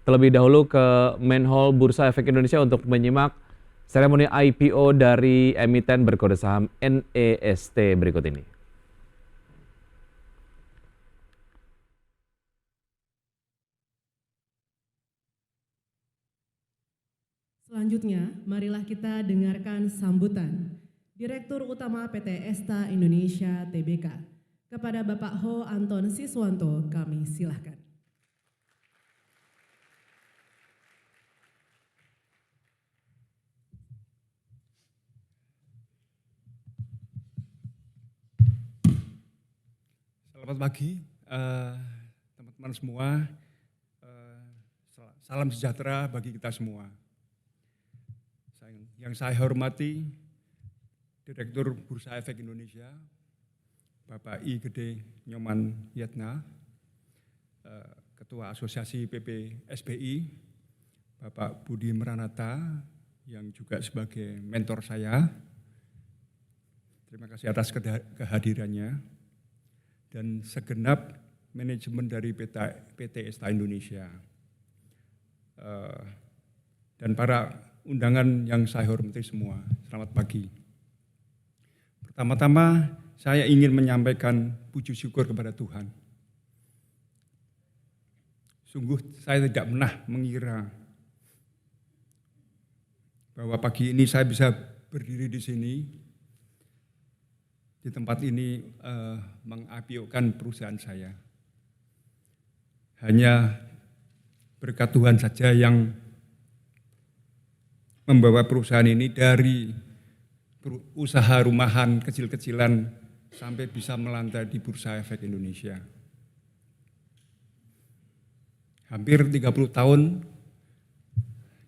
terlebih dahulu ke Main Hall Bursa Efek Indonesia untuk menyimak seremoni IPO dari emiten berkode saham NEST berikut ini. Selanjutnya, marilah kita dengarkan sambutan Direktur Utama PT Esta Indonesia Tbk. Kepada Bapak Ho Anton Siswanto, kami silahkan. Selamat pagi, teman-teman semua. Salam sejahtera bagi kita semua. Yang saya hormati, Direktur Bursa Efek Indonesia, Bapak I. Gede Nyoman Yatna, Ketua Asosiasi PP SBI, Bapak Budi Meranata, yang juga sebagai mentor saya. Terima kasih atas kehadirannya. Dan segenap manajemen dari PT Esta Indonesia. Dan para undangan yang saya hormati semua, selamat pagi. Pertama-tama saya ingin menyampaikan puji syukur kepada Tuhan. Sungguh saya tidak pernah mengira bahwa pagi ini saya bisa berdiri di sini, di tempat ini meng-IPO-kan perusahaan saya. Hanya berkat Tuhan saja yang membawa perusahaan ini dari usaha rumahan kecil-kecilan sampai bisa melantai di Bursa Efek Indonesia. Hampir 30 tahun,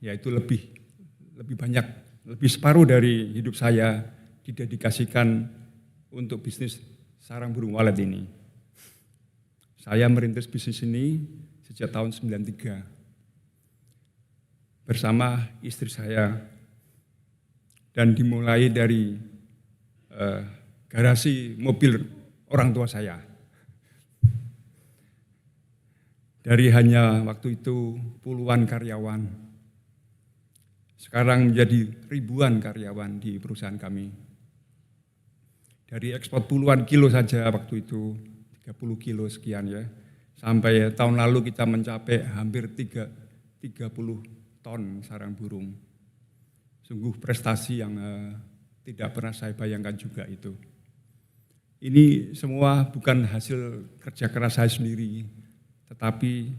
yaitu lebih banyak, lebih separuh dari hidup saya didedikasikan untuk bisnis sarang burung walet ini. Saya merintis bisnis ini sejak tahun 93 bersama istri saya dan dimulai dari garasi mobil orang tua saya. Dari hanya waktu itu puluhan karyawan, sekarang menjadi ribuan karyawan di perusahaan kami. Dari ekspor puluhan kilo saja waktu itu, 30 kilo sekian ya. Sampai tahun lalu kita mencapai hampir 30 ton sarang burung. Sungguh prestasi yang tidak pernah saya bayangkan juga itu. Ini semua bukan hasil kerja keras saya sendiri, tetapi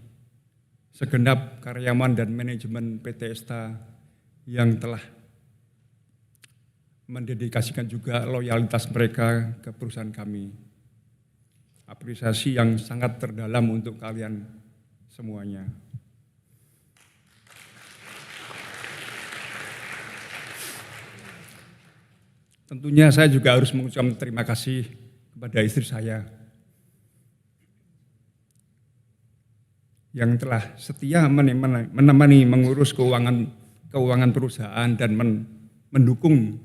segenap karyawan dan manajemen PT Esta yang telah mendedikasikan juga loyalitas mereka ke perusahaan kami. Apresiasi yang sangat terdalam untuk kalian semuanya. Tentunya saya juga harus mengucapkan terima kasih kepada istri saya yang telah setia menemani mengurus keuangan perusahaan dan mendukung,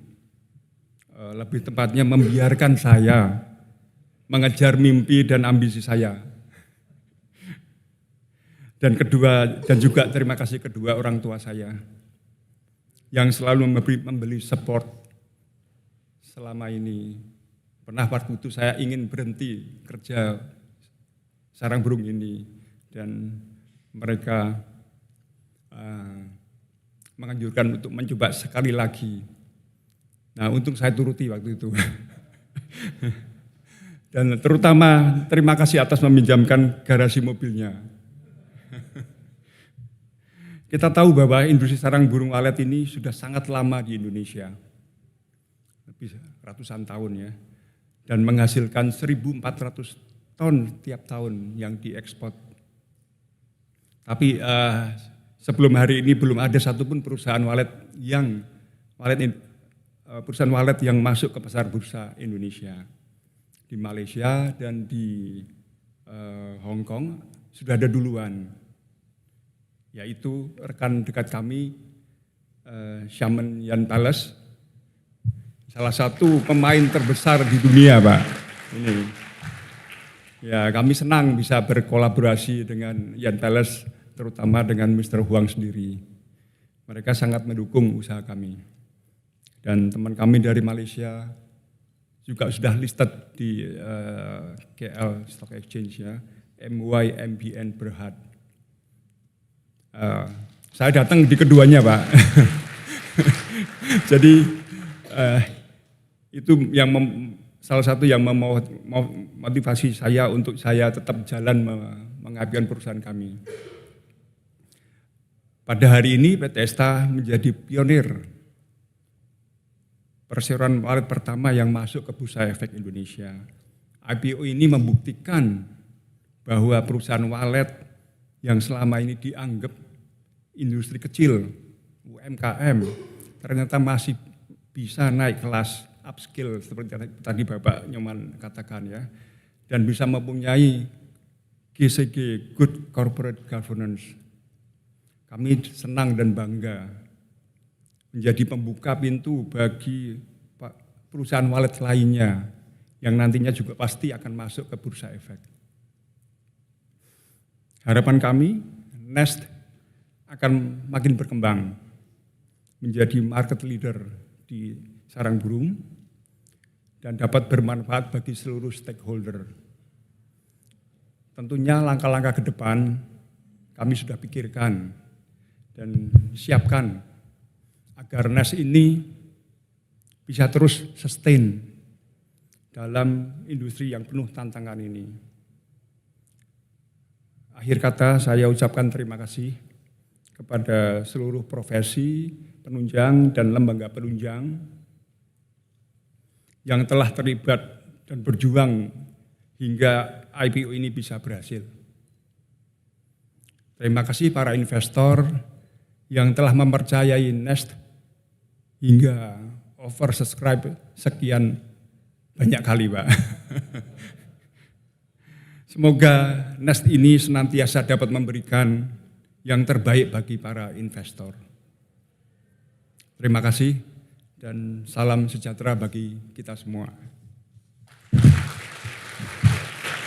lebih tepatnya membiarkan saya mengejar mimpi dan ambisi saya. Dan juga terima kasih kedua orang tua saya yang selalu memberi support selama ini. Pernah waktu itu saya ingin berhenti kerja sarang burung ini dan mereka menganjurkan untuk mencoba sekali lagi. Nah, untung saya turuti waktu itu. Dan terutama terima kasih atas meminjamkan garasi mobilnya. Kita tahu bahwa industri sarang burung walet ini sudah sangat lama di Indonesia. Lebih ratusan tahun ya. Dan menghasilkan 1.400 ton tiap tahun yang diekspor. Tapi sebelum hari ini belum ada satupun perusahaan walet yang masuk ke pasar bursa Indonesia. Di Malaysia dan di Hong Kong sudah ada duluan, yaitu rekan dekat kami, Xiamen Yan Palace, salah satu pemain terbesar di dunia, Pak. Ini, ya kami senang bisa berkolaborasi dengan Yan Palace terutama dengan Mr. Huang sendiri. Mereka sangat mendukung usaha kami. Dan teman kami dari Malaysia juga sudah listed di KL Stock Exchange ya, MYMBN Berhad. Saya datang di keduanya, Pak. Jadi itu yang salah satu yang memotivasi saya untuk saya tetap jalan mengabdikan perusahaan kami. Pada hari ini PT Esta menjadi pionir perseroan wallet pertama yang masuk ke Bursa Efek Indonesia. IPO ini membuktikan bahwa perusahaan wallet yang selama ini dianggap industri kecil, UMKM, ternyata masih bisa naik kelas, upskill seperti tadi Bapak Nyoman katakan ya, dan bisa mempunyai GCG, Good Corporate Governance. Kami senang dan bangga menjadi pembuka pintu bagi perusahaan wallet lainnya yang nantinya juga pasti akan masuk ke Bursa Efek. Harapan kami, Nest akan makin berkembang menjadi market leader di sarang burung dan dapat bermanfaat bagi seluruh stakeholder. Tentunya langkah-langkah ke depan kami sudah pikirkan dan siapkan agar Nest ini bisa terus sustain dalam industri yang penuh tantangan ini. Akhir kata saya ucapkan terima kasih kepada seluruh profesi, penunjang dan lembaga penunjang yang telah terlibat dan berjuang hingga IPO ini bisa berhasil. Terima kasih para investor yang telah mempercayai Nest hingga oversubscribe sekian banyak kali, Pak. Semoga Nest ini senantiasa dapat memberikan yang terbaik bagi para investor. Terima kasih dan salam sejahtera bagi kita semua.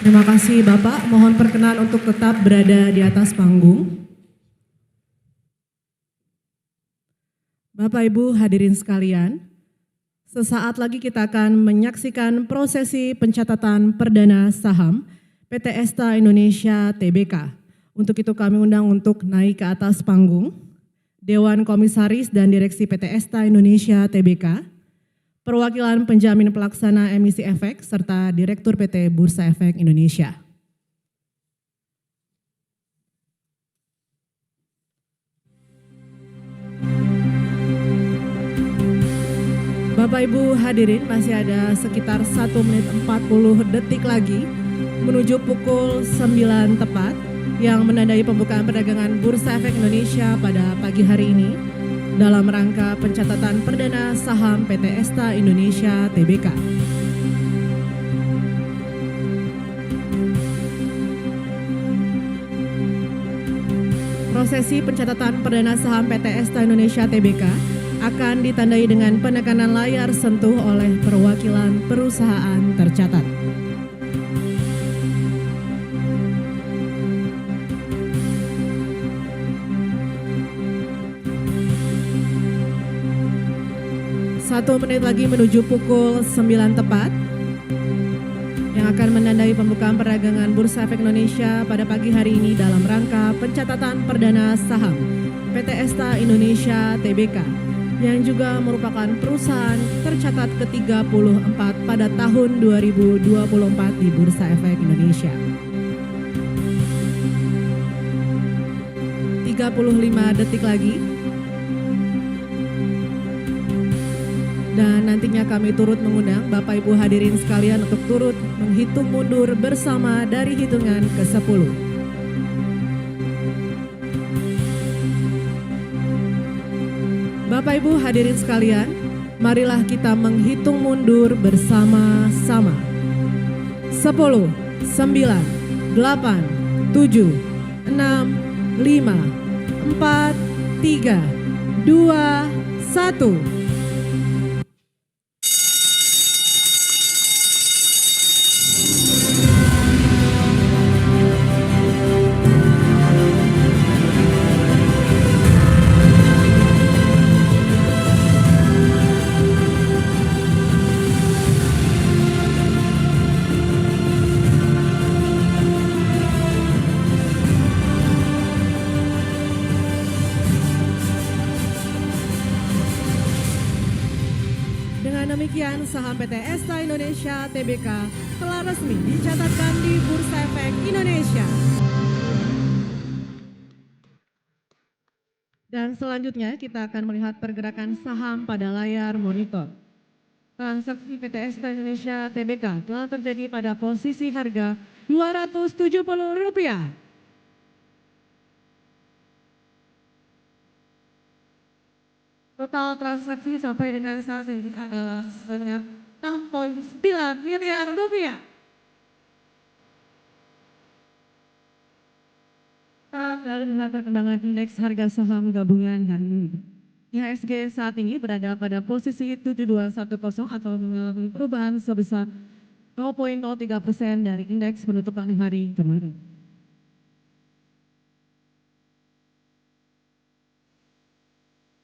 Terima kasih Bapak, mohon perkenan untuk tetap berada di atas panggung. Bapak Ibu hadirin sekalian, sesaat lagi kita akan menyaksikan prosesi pencatatan perdana saham PT Esta Indonesia Tbk. Untuk itu kami undang untuk naik ke atas panggung Dewan Komisaris dan Direksi PT Esta Indonesia Tbk, perwakilan penjamin pelaksana emisi efek, serta Direktur PT Bursa Efek Indonesia. Bapak Ibu hadirin, masih ada sekitar 1 menit 40 detik lagi menuju pukul 9 tepat yang menandai pembukaan perdagangan Bursa Efek Indonesia pada pagi hari ini dalam rangka pencatatan perdana saham PT Esta Indonesia Tbk. Prosesi pencatatan perdana saham PT Esta Indonesia Tbk akan ditandai dengan penekanan layar sentuh oleh perwakilan perusahaan tercatat. Satu menit lagi menuju pukul 9 tepat yang akan menandai pembukaan perdagangan Bursa Efek Indonesia pada pagi hari ini dalam rangka pencatatan perdana saham PT Esta Indonesia Tbk yang juga merupakan perusahaan tercatat ke-34 pada tahun 2024 di Bursa Efek Indonesia. 35 detik lagi. Dan nantinya kami turut mengundang Bapak Ibu hadirin sekalian untuk turut menghitung mundur bersama dari hitungan ke-10. Bapak Ibu hadirin sekalian, marilah kita menghitung mundur bersama-sama. 10, 9, 8, 7, 6, 5, 4, 3, 2, 1. pergerakan saham PT Esta Indonesia Tbk telah resmi dicatatkan di Bursa Efek Indonesia. Dan selanjutnya kita akan melihat pergerakan saham pada layar monitor. Transaksi PT Esta Indonesia Tbk telah terjadi pada posisi harga Rp270. Total transaksi sampai dengan saat ini adalah sebanyak Rp6,9 miliar. Dari perkembangan indeks harga saham gabungan hari ini. IHSG saat ini berada pada posisi 7210 atau mengalami perubahan sebesar 0,03% dari indeks penutupan hari kemarin.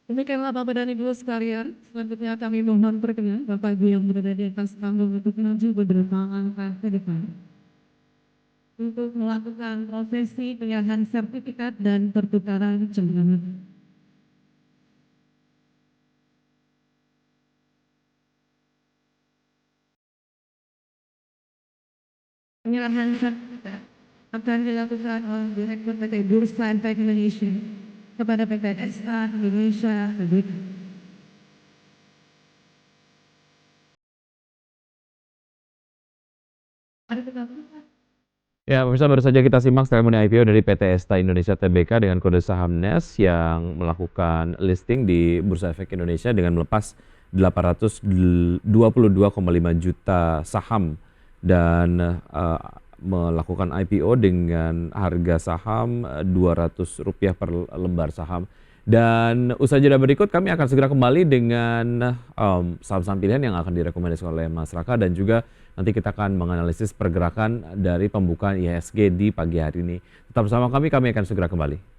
Demikianlah Bapak dan Ibu sekalian, selanjutnya kami mohon perkenan Bapak Ibu yang berada di atas panggung untuk maju beberapa langkah ke depan untuk melakukan prosesi penyerahan sertifikat dan pertukaran jaminan. Penyerahan sertifikat akan dilakukan oleh Direktur PT Bursa Efek Indonesia kepada PT Esta Indonesia Tbk. Ya, pemirsa, baru saja kita simak seremoni IPO dari PT Esta Indonesia Tbk dengan kode saham NES yang melakukan listing di Bursa Efek Indonesia dengan melepas 822,5 juta saham dan melakukan IPO dengan harga saham Rp200 per lembar saham. Dan usaha jeda berikut kami akan segera kembali dengan saham-saham pilihan yang akan direkomendasikan oleh Mas Raka, dan juga nanti kita akan menganalisis pergerakan dari pembukaan IHSG di pagi hari ini. Tetap bersama kami akan segera kembali.